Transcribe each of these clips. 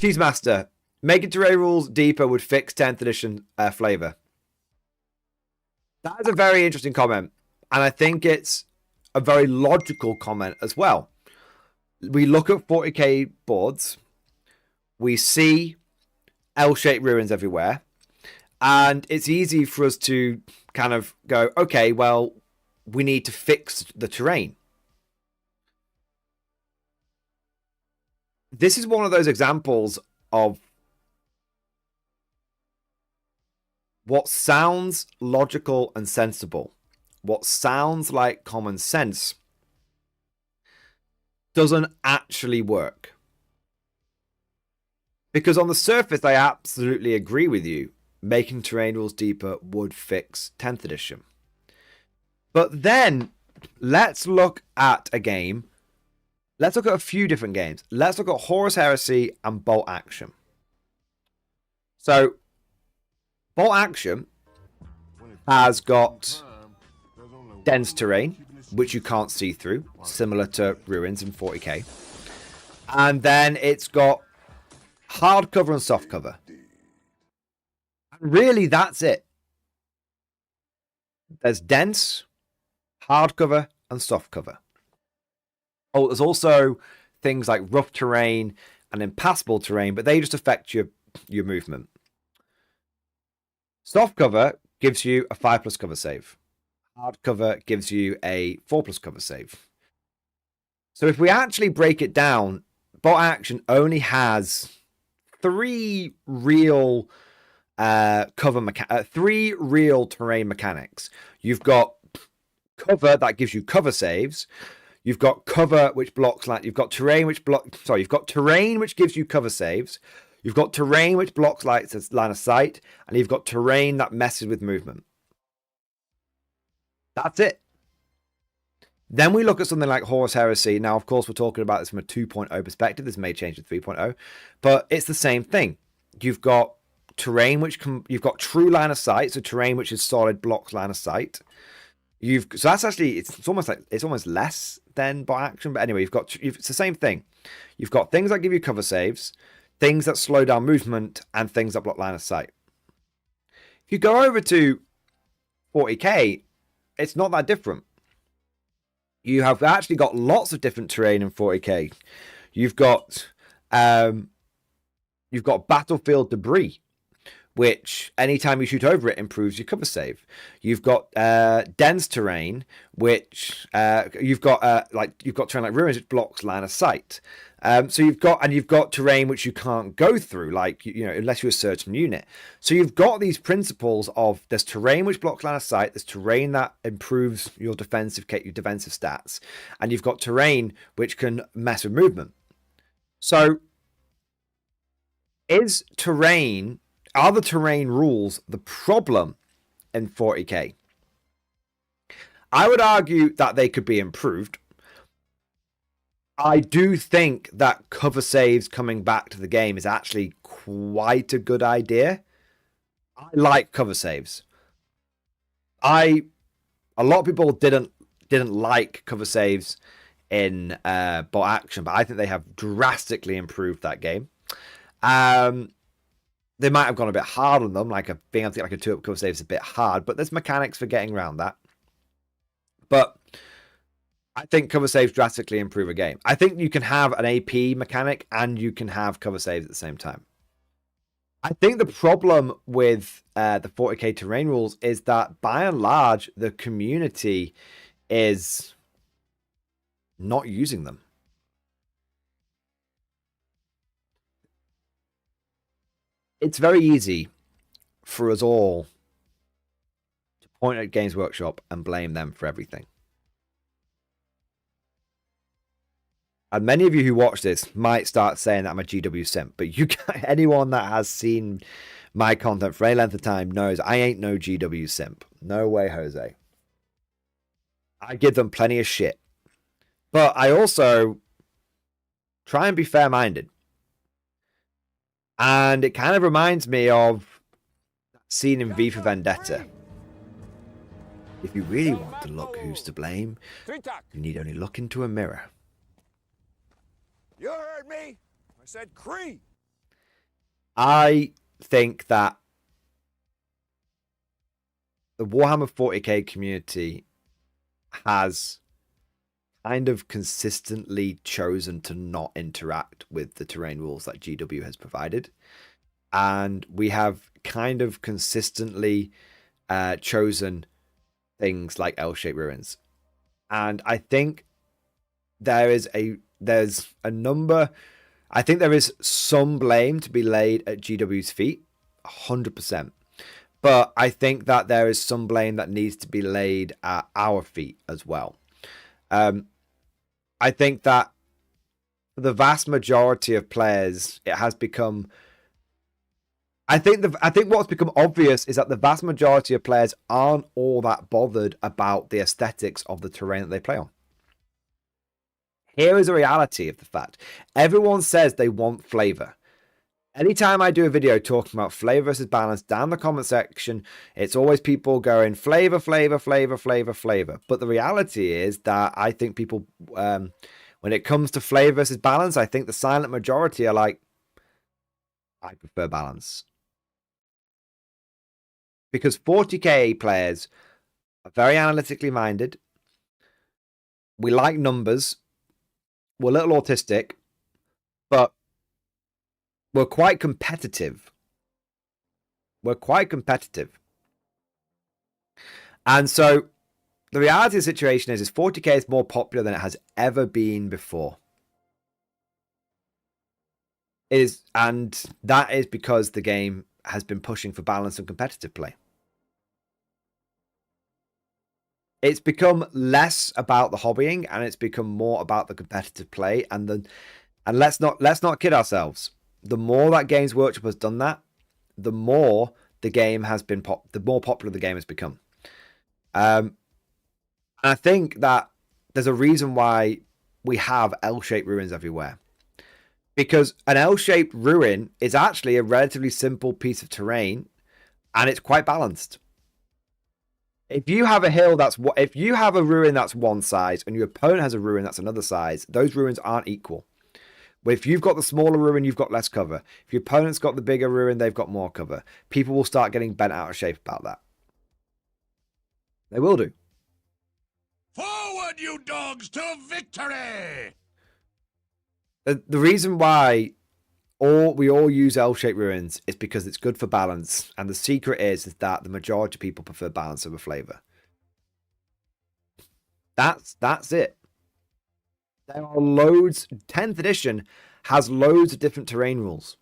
Cheese Master, making terrain rules deeper would fix 10th edition flavor. That is a very interesting comment, and I think it's a very logical comment as well. We look at 40k boards, we see L-shaped ruins everywhere, and it's easy for us to kind of go, okay, well, we need to fix the terrain. This is one of those examples of what sounds logical and sensible, what sounds like common sense, doesn't actually work. Because on the surface, I absolutely agree with you. Making terrain rules deeper would fix 10th edition. But then, let's look at a game. Let's look at a few different games. Let's look at Horus Heresy and Bolt Action. So, Bolt Action has got dense terrain, which you can't see through, similar to Ruins in 40k. And then it's got hard cover and soft cover. And really, that's it. There's dense, hard cover, and soft cover. Oh, there's also things like rough terrain and impassable terrain, but they just affect your movement. Soft cover gives you a 5+ cover save. Hard cover gives you a 4+ cover save. So if we actually break it down, Bolt Action only has 3 real three real terrain mechanics. You've got cover that gives you cover saves. You've got cover which blocks you've got terrain which gives you cover saves. You've got terrain which blocks line of sight, and you've got terrain that messes with movement. That's it. Then we look at something like Horus Heresy. Now, of course, we're talking about this from a 2.0 perspective. This may change to 3.0, but it's the same thing. You've got terrain you've got true line of sight, so terrain which is solid blocks line of sight. So that's actually it's almost less than Bolt Action, but anyway, it's the same thing. You've got things that give you cover saves, things that slow down movement, and things that block line of sight. If you go over to 40k, it's not that different. You have actually got lots of different terrain in 40k. You've got battlefield debris, which anytime you shoot over it improves your cover save. You've got dense terrain, which you've got terrain like ruins, which blocks line of sight. So you've got terrain which you can't go through, like unless you're a certain unit. So you've got these principles of there's terrain which blocks line of sight, there's terrain that improves your defensive stats, and you've got terrain which can mess with movement. So are the terrain rules the problem in 40k? I would argue that they could be improved. I do think that cover saves coming back to the game is actually quite a good idea. I like cover saves. A lot of people didn't like cover saves in Bolt Action, but I think they have drastically improved that game. They might have gone a bit hard on them, being able to get like a 2-up cover save is a bit hard, but there's mechanics for getting around that. But I think cover saves drastically improve a game. I think you can have an AP mechanic and you can have cover saves at the same time. I think the problem with the 40k terrain rules is that by and large, the community is not using them. It's very easy for us all to point at Games Workshop and blame them for everything. And many of you who watch this might start saying that I'm a GW simp, but anyone that has seen my content for any length of time knows I ain't no GW simp. No way, Jose. I give them plenty of shit. But I also try and be fair-minded. And it kind of reminds me of that scene in V for Vendetta. If you really want to look who's to blame, you need only look into a mirror. You heard me. I said Cree. I think that the Warhammer 40k community has kind of consistently chosen to not interact with the terrain rules that GW has provided. And we have kind of consistently chosen things like L-shaped ruins. And I think there's a number. I think there is some blame to be laid at GW's feet, 100%. But I think that there is some blame that needs to be laid at our feet as well. I think that for the vast majority of players, it has become. I think what's become obvious is that the vast majority of players aren't all that bothered about the aesthetics of the terrain that they play on. Here is a reality of the fact. Everyone says they want flavor. Anytime I do a video talking about flavor versus balance, down the comment section, it's always people going flavor, flavor, flavor, flavor, flavor. But the reality is that I think people, when it comes to flavor versus balance, I think the silent majority are like, I prefer balance. Because 40k players are very analytically minded. We like numbers. We're a little autistic, but we're quite competitive. We're quite competitive. And so the reality of the situation is 40k is more popular than it has ever been before. And that is because the game has been pushing for balance and competitive play. It's become less about the hobbying and it's become more about the competitive play. And let's not kid ourselves. The more that Games Workshop has done that, the more the game has been the more popular the game has become. And I think that there's a reason why we have L-shaped ruins everywhere. Because an L-shaped ruin is actually a relatively simple piece of terrain, and it's quite balanced. If you have a hill if you have a ruin that's one size, and your opponent has a ruin that's another size, those ruins aren't equal. But if you've got the smaller ruin, you've got less cover. If your opponent's got the bigger ruin, they've got more cover. People will start getting bent out of shape about that. They will do. Forward, you dogs, to victory! The reason why we all use L-shaped ruins is because it's good for balance, and the secret is that the majority of people prefer balance over flavor. That's it. There are loads. 10th edition has loads of different terrain rules.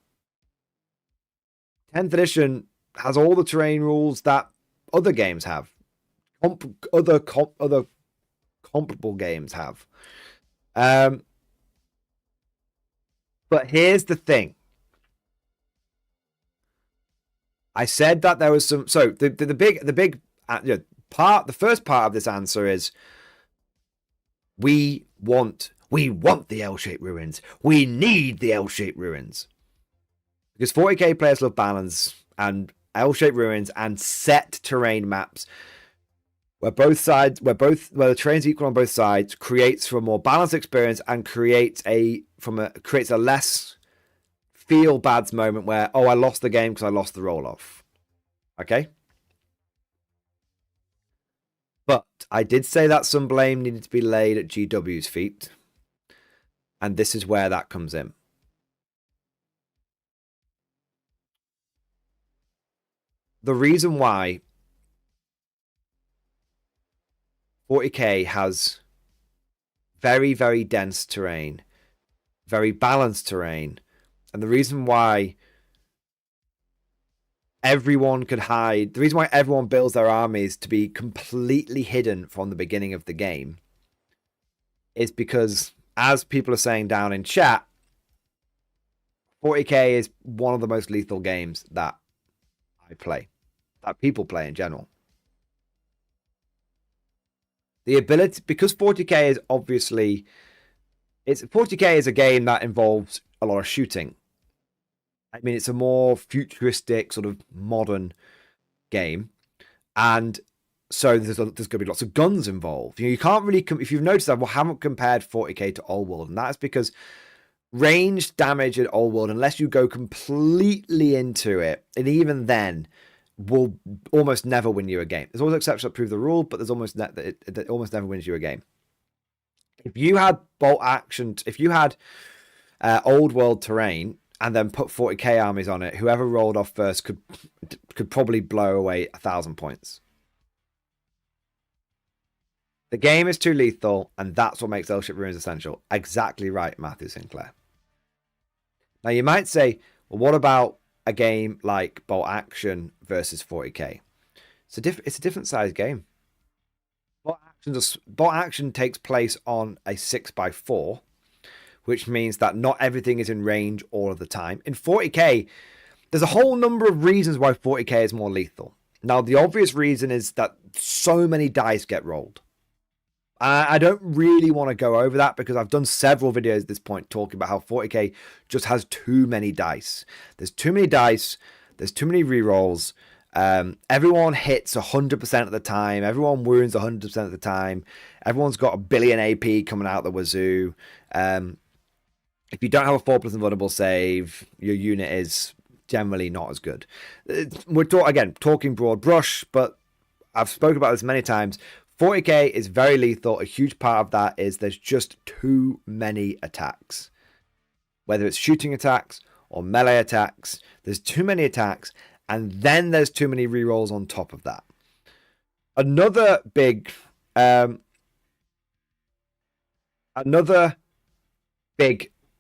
10th edition has all the terrain rules that other games have. Other comparable games have. But here's the thing. I said that there was some. So the big part. The first part of this answer is we want the L-shaped ruins. We need the L-shaped ruins because 40k players love balance and L-shaped ruins and set terrain maps where the terrain's equal on both sides creates for a more balanced experience and creates a less feel bad moment where, oh, I lost the game because I lost the roll off. Okay. But I did say that some blame needed to be laid at GW's feet. And this is where that comes in. The reason why 40k has very, very dense terrain, very balanced terrain, and the reason why everyone could hide, the reason why everyone builds their armies to be completely hidden from the beginning of the game is because, as people are saying down in chat, 40k is one of the most lethal games that I play, that people play in general. The ability, because 40k is obviously, 40k is a game that involves a lot of shooting. I mean, it's a more futuristic, sort of modern game. And so there's going to be lots of guns involved. You can't really, if you've noticed that, we haven't compared 40k to Old World. And that's because ranged damage in Old World, unless you go completely into it, and even then, will almost never win you a game. There's always exceptions that prove the rule, but there's almost it almost never wins you a game. If you had bolt action, if you had Old World terrain and then put 40k armies on it, whoever rolled off first could probably blow away 1,000 points. The game is too lethal, and that's what makes Eldship Ruins essential. Exactly right, Matthew Sinclair. Now, you might say, well, what about a game like Bolt Action versus 40k? It's a different size game. Bolt Action takes place on a 6x4, which means that not everything is in range all of the time. In 40k, there's a whole number of reasons why 40k is more lethal. Now, the obvious reason is that so many dice get rolled. I don't really want to go over that because I've done several videos at this point talking about how 40k just has too many dice. There's too many dice. There's too many rerolls. Everyone hits 100% of the time. Everyone wounds 100% of the time. Everyone's got a billion AP coming out the wazoo. If you don't have a 4+ invulnerable save, your unit is generally not as good. We're talking broad brush, but I've spoken about this many times. 40k is very lethal. A huge part of that is there's just too many attacks. Whether it's shooting attacks or melee attacks, there's too many attacks, and then there's too many rerolls on top of that. Another big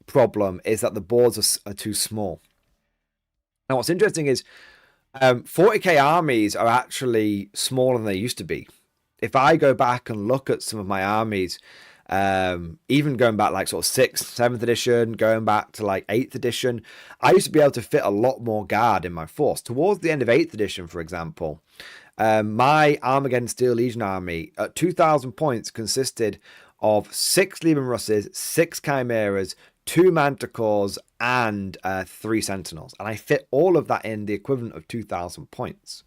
problem is that the boards are too small. Now, what's interesting is 40k armies are actually smaller than they used to be. If I go back and look at some of my armies, even going back like sort of 6th, 7th edition, going back to like 8th edition, I used to be able to fit a lot more guard in my force. Towards the end of 8th edition, for example, my Armageddon Steel Legion army at 2,000 points consisted of 6 Leman Russes, 6 Chimeras, 2 Manticores, and 3 Sentinels. And I fit all of that in the equivalent of 2,000 points.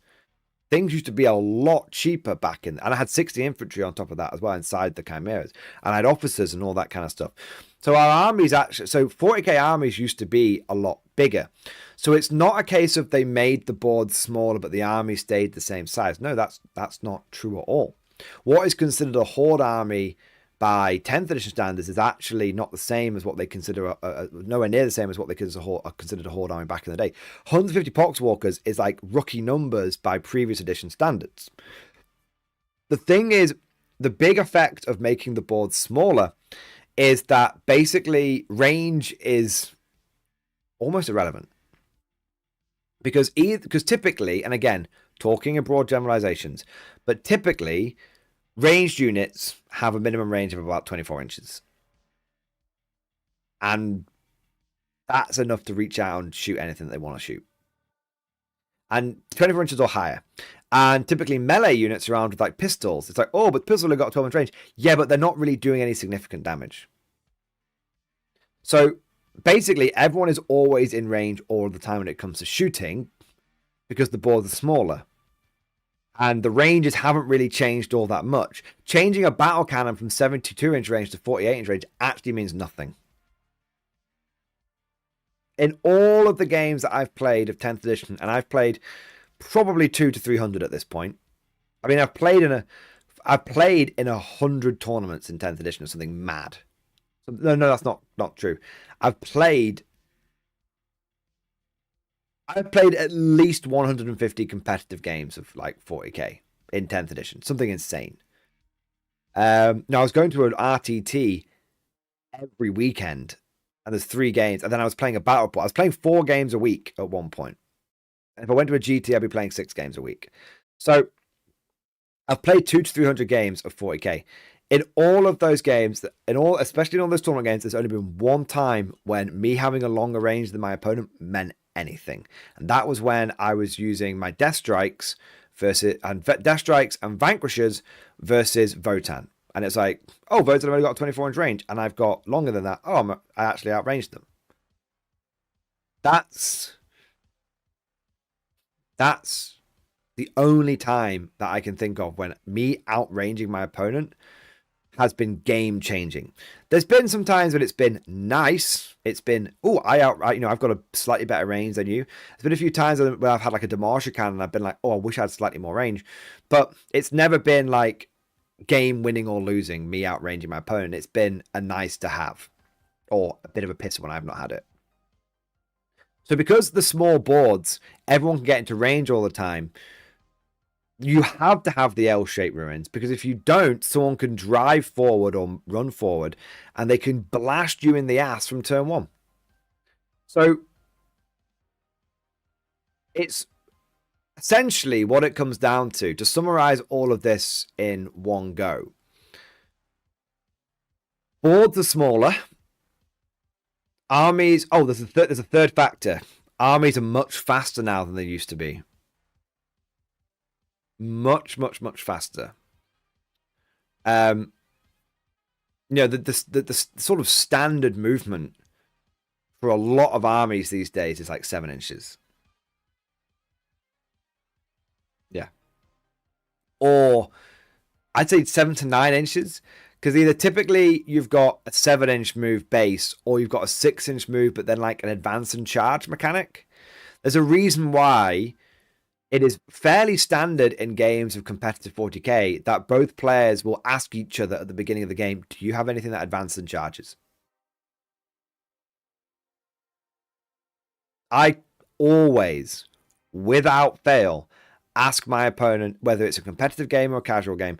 Things used to be a lot cheaper back in, and I had 60 infantry on top of that as well inside the Chimeras, and I had officers and all that kind of stuff. So our armies actually, so 40k armies used to be a lot bigger. So it's not a case of they made the board smaller, but the army stayed the same size. No, that's not true at all. What is considered a horde army by 10th edition standards is actually not the same as what they consider, nowhere near the same as what they considered a horde army back in the day. 150 Poxwalkers is like rookie numbers by previous edition standards. The thing is, the big effect of making the board smaller is that basically range is almost irrelevant. Because typically, and again, talking in broad generalizations, but typically, ranged units have a minimum range of about 24 inches. And that's enough to reach out and shoot anything that they want to shoot. And 24 inches or higher. And typically melee units are armed with like pistols. It's like, oh, but pistols have got 12 inch range. Yeah, but they're not really doing any significant damage. So basically, everyone is always in range all the time when it comes to shooting because the boards are smaller. And the ranges haven't really changed all that much. Changing a battle cannon from 72-inch range to 48-inch range actually means nothing. In all of the games that I've played of 10th edition, and I've played probably 200 to 300 at this point. I mean, I've played in 100 tournaments in 10th edition or something mad. No, that's not true. I've played at least 150 competitive games of like 40k in 10th edition. Something insane. Now, I was going to an RTT every weekend, and there's 3 games, and then I was playing a battle pot. I was playing 4 games a week at one point. And if I went to a GT, I'd be playing 6 games a week. So I've played 200 to 300 games of 40k. In all of those games, especially in all those tournament games, there's only been one time when me having a longer range than my opponent meant anything, and that was when I was using my Death Strikes and Vanquishers versus Votan, and it's like, oh, Votan have only got a 24-inch range, and I've got longer than that. Oh, I actually outranged them. That's the only time that I can think of when me outranging my opponent has been game changing. There's been some times when it's been nice. It's been, oh, I've got a slightly better range than you. There's been a few times where I've had like a Demartia cannon and I've been like, oh, I wish I had slightly more range. But it's never been like game winning or losing, me outranging my opponent. It's been a nice to have, or a bit of a piss when I've not had it. So because the small boards, everyone can get into range all the time, you have to have the L-shaped ruins, because if you don't, someone can drive forward or run forward and they can blast you in the ass from turn 1. So it's essentially what it comes down to summarize all of this in one go. Boards are smaller. Armies, oh, there's a third factor. Armies are much faster now than they used to be. Much faster. You know, the sort of standard movement for a lot of armies these days is like 7 inches. Yeah. Or I'd say 7 to 9 inches, because either typically you've got a 7-inch move base, or you've got a 6-inch move, but then like an advance and charge mechanic. There's a reason why it is fairly standard in games of competitive 40k that both players will ask each other at the beginning of the game, do you have anything that advances and charges? I always, without fail, ask my opponent, whether it's a competitive game or a casual game.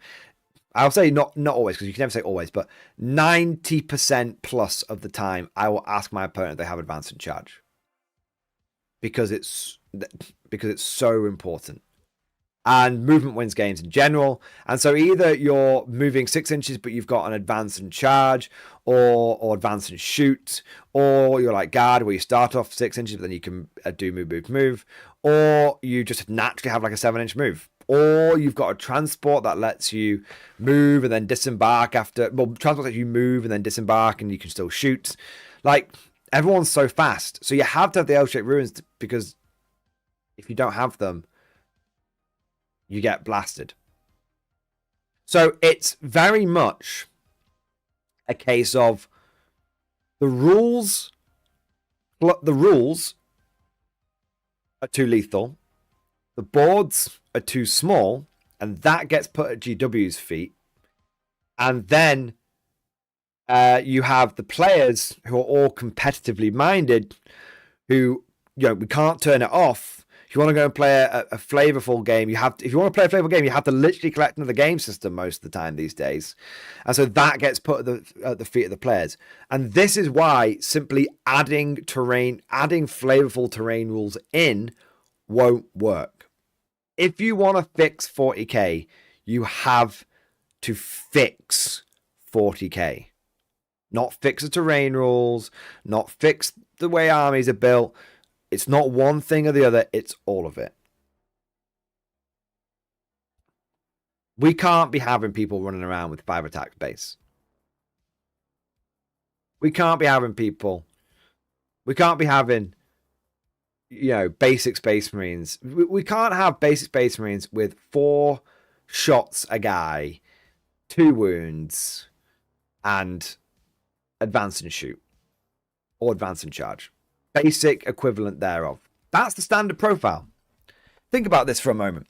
I'll say not always, because you can never say always, but 90% plus of the time, I will ask my opponent if they have advance and charge. Because it's so important. And movement wins games in general. And so either you're moving 6 inches, but you've got an advance and charge, or advance and shoot, or you're like guard, where you start off 6 inches, but then you can do move, or you just naturally have like a 7-inch move, or you've got a transport that lets you move and then disembark after. Well, transport lets you move and then disembark, and you can still shoot. Like, everyone's so fast, so you have to have the L-shaped ruins, because if you don't have them, you get blasted. So it's very much a case of the rules are too lethal, the boards are too small, and that gets put at GW's feet. And then you have the players who are all competitively minded, who, you know, we can't turn it off. If you want to go and play a flavorful game, if you want to play a flavorful game, you have to literally collect another game system most of the time these days. And so that gets put at the feet of the players. And this is why simply adding flavorful terrain rules in won't work. If you want to fix 40k, you have to fix 40k. Not fix the terrain rules, not fix the way armies are built. It's not one thing or the other, it's all of it. We can't be having people running around with 5 attack base. We can't be having, you know, basic Space Marines. We can't have basic Space Marines with 4 shots a guy, 2 wounds, and advance and shoot, or advance and charge. Basic equivalent thereof. That's the standard profile. Think about this for a moment.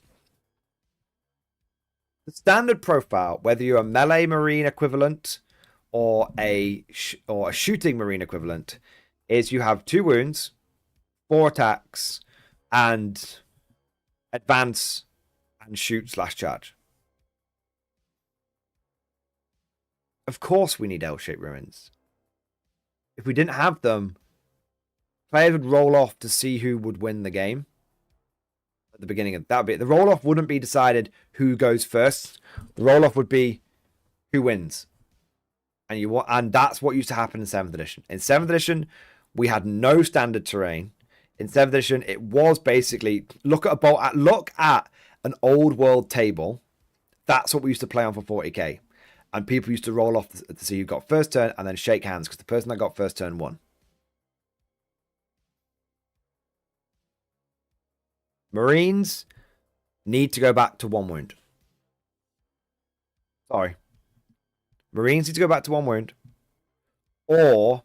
The standard profile, whether you're a melee marine equivalent or a shooting marine equivalent, is you have 2 wounds, 4 attacks, and advance and shoot / charge. Of course we need L-shaped ruins. If we didn't have them, players would roll off to see who would win the game at the beginning of that bit. The roll off wouldn't be decided who goes first. The roll off would be who wins. And that's what used to happen in 7th edition. In 7th edition, we had no standard terrain. In 7th edition, it was basically look at an old world table. That's what we used to play on for 40k. And people used to roll off to see who got first turn and then shake hands, because the person that got first turn won. Marines need to go back to 1 wound. Sorry. Marines need to go back to 1 wound, or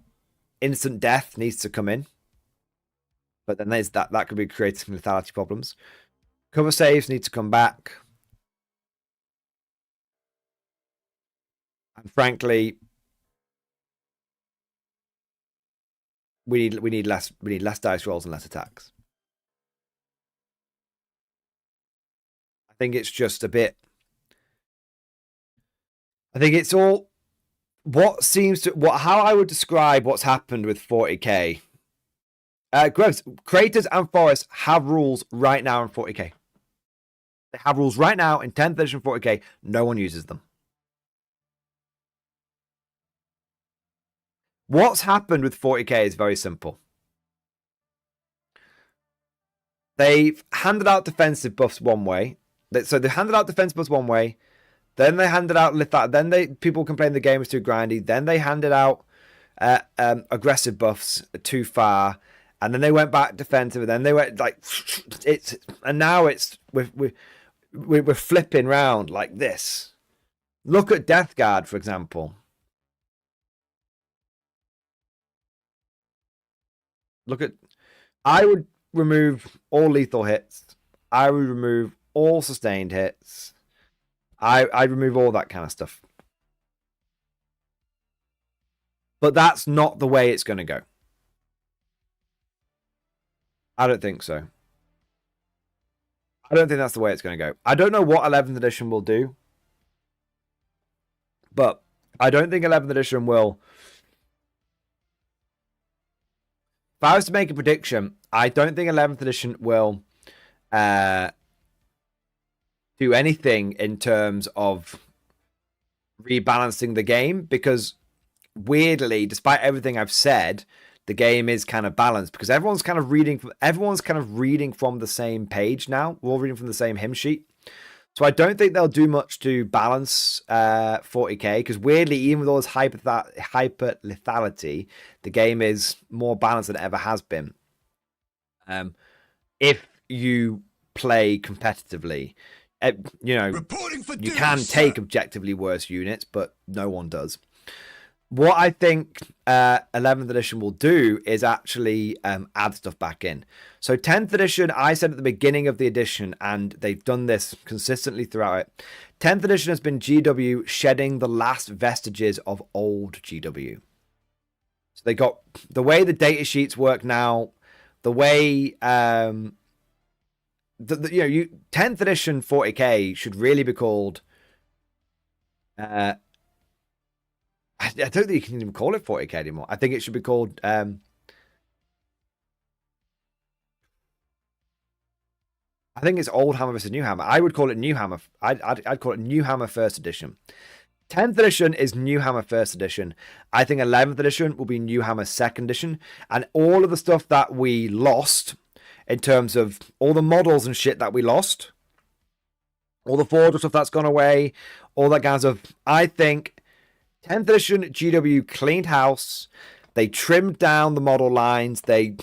instant death needs to come in. But then there's that could be creating lethality problems. Cover saves need to come back. And frankly, we need less dice rolls and less attacks. I think it's just a bit. I think it's all how I would describe what's happened with 40k. Gross, creators and forests have rules right now in 40k. They have rules right now in 10th edition 40k. No one uses them. What's happened with 40k is very simple. They've handed out defensive buffs one way. So they handed out defensive buffs one way. Then they handed out lethality. Then people complained the game was too grindy. Then they handed out aggressive buffs too far. And then they went back defensive. And then they went like it's. And now it's we're flipping round like this. Look at Death Guard, for example. Look at. I would remove all lethal hits. I would remove all sustained hits. I'd remove all that kind of stuff. But that's not the way it's going to go. I don't think so. I don't think that's the way it's going to go. I don't know what 11th edition will do. But I don't think 11th edition will. If I was to make a prediction, I don't think 11th edition will do anything in terms of rebalancing the game, because weirdly, despite everything I've said, the game is kind of balanced because everyone's kind of reading from the same page now. We're all reading from the same hymn sheet. So I don't think they'll do much to balance 40k, because weirdly, even with all this hyper lethality, the game is more balanced than it ever has been. If you play competitively, you can take objectively worse units, but no one does. What I think 11th edition will do is actually add stuff back in. So 10th edition, I said at the beginning of the edition, and they've done this consistently throughout it. 10th edition has been GW shedding the last vestiges of old GW. So they got the way the data sheets work now, the way 10th edition 40k should really be called. I don't think you can even call it 40k anymore. I think it should be called. I think it's Old Hammer versus New Hammer. I would call it New Hammer. I'd call it New Hammer First Edition. 10th edition is New Hammer First Edition. I think 11th edition will be New Hammer Second Edition, and all of the stuff that we lost, in terms of all the models and shit that we lost, all the forge stuff that's gone away, all that kind of stuff. I think 10th edition GW cleaned house. They trimmed down the model lines. They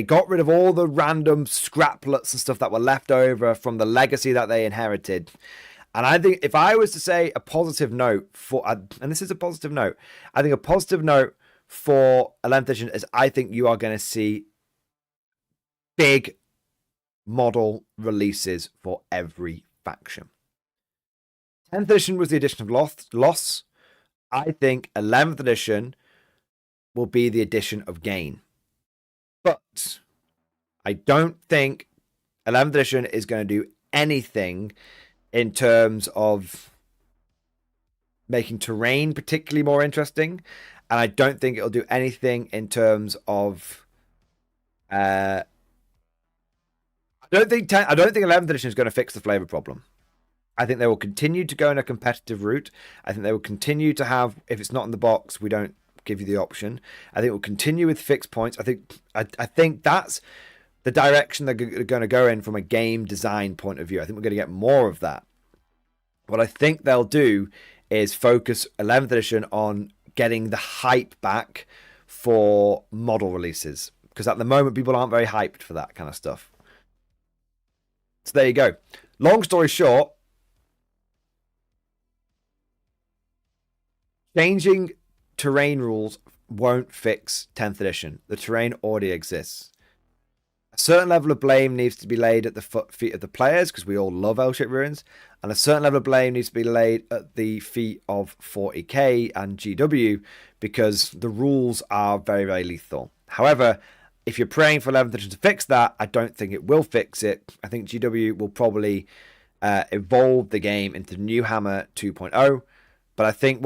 got rid of all the random scraplets and stuff that were left over from the legacy that they inherited. And I think if I was to say a positive note for, and this is a positive note, I think a positive note for 11th edition is I think you are going to see big model releases for every faction. 10th edition was the edition of loss. I think 11th edition will be the edition of gain. But I don't think 11th edition is going to do anything in terms of making terrain particularly more interesting. And I don't think it'll do anything in terms of I don't think 11th edition is going to fix the flavor problem. I think they will continue to go in a competitive route. I think they will continue to have, if it's not in the box, we don't give you the option. I think it will continue with fixed points. I think that's the direction they're going to go in from a game design point of view. I think we're going to get more of that. What I think they'll do is focus 11th edition on getting the hype back for model releases, because at the moment people aren't very hyped for that kind of stuff. So there you go. Long story short, changing terrain rules won't fix 10th edition. The terrain already exists. A certain level of blame needs to be laid at the feet of the players, because we all love L-shaped ruins, and a certain level of blame needs to be laid at the feet of 40k and GW, because the rules are very, very lethal. However, if you're praying for 11th edition to fix that, I don't think it will fix it. I think GW will probably evolve the game into New Hammer 2.0. But I think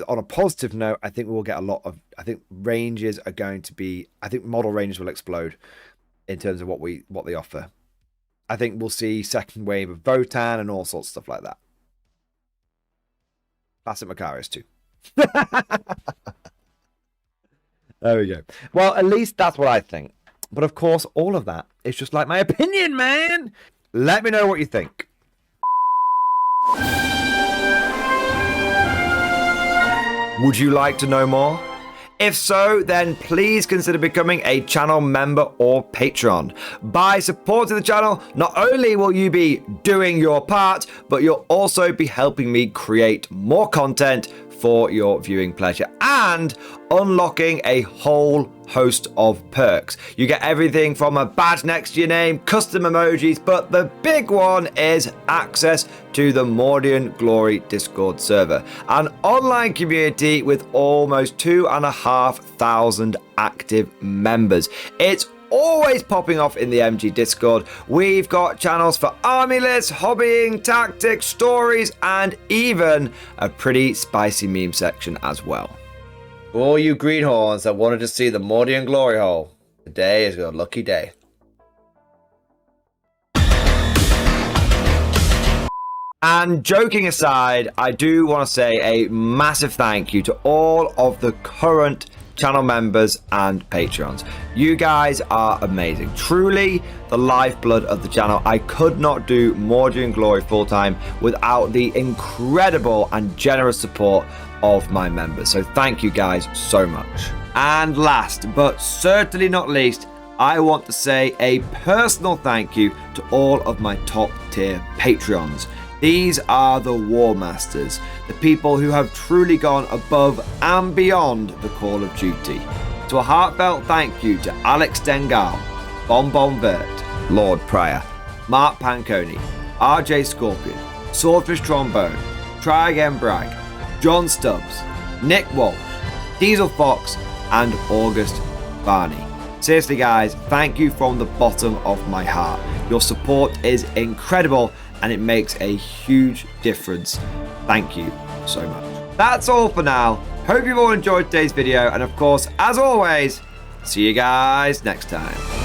on a positive note, I think we will get a lot of, I think ranges are going to be, I think model ranges will explode in terms of what they offer. I think we'll see second wave of Votan and all sorts of stuff like that. Classic Macarius too. There we go. Well, at least that's what I think. But of course, all of that is just like my opinion, man. Let me know what you think. Would you like to know more? If so, then please consider becoming a channel member or patron. By supporting the channel, not only will you be doing your part, but you'll also be helping me create more content for your viewing pleasure and unlocking a whole host of perks. You get everything from a badge next to your name, custom emojis, but the big one is access to the Mordian Glory Discord server, an online community with almost 2,500 active members. It's always popping off in the MG Discord. We've got channels for army lists, hobbying, tactics, stories, and even a pretty spicy meme section as well. For all you greenhorns that wanted to see the Mordian glory hole, today is your lucky day. And joking aside, I do want to say a massive thank you to all of the current channel members and patrons. You guys are amazing. Truly the lifeblood of the channel. I could not do Mordian Glory full time without the incredible and generous support of my members. So thank you guys so much. And last but certainly not least, I want to say a personal thank you to all of my top tier Patreons. These are the War Masters, the people who have truly gone above and beyond the call of duty. So a heartfelt thank you to Alex Dengal, Bonbon Vert, Lord Pryor, Mark Panconi, RJ Scorpion, Swordfish Trombone, Try Again Bragg, John Stubbs, Nick Walsh, Diesel Fox, and August Barney. Seriously guys, thank you from the bottom of my heart. Your support is incredible and it makes a huge difference. Thank you so much. That's all for now. Hope you've all enjoyed today's video, and of course, as always, see you guys next time.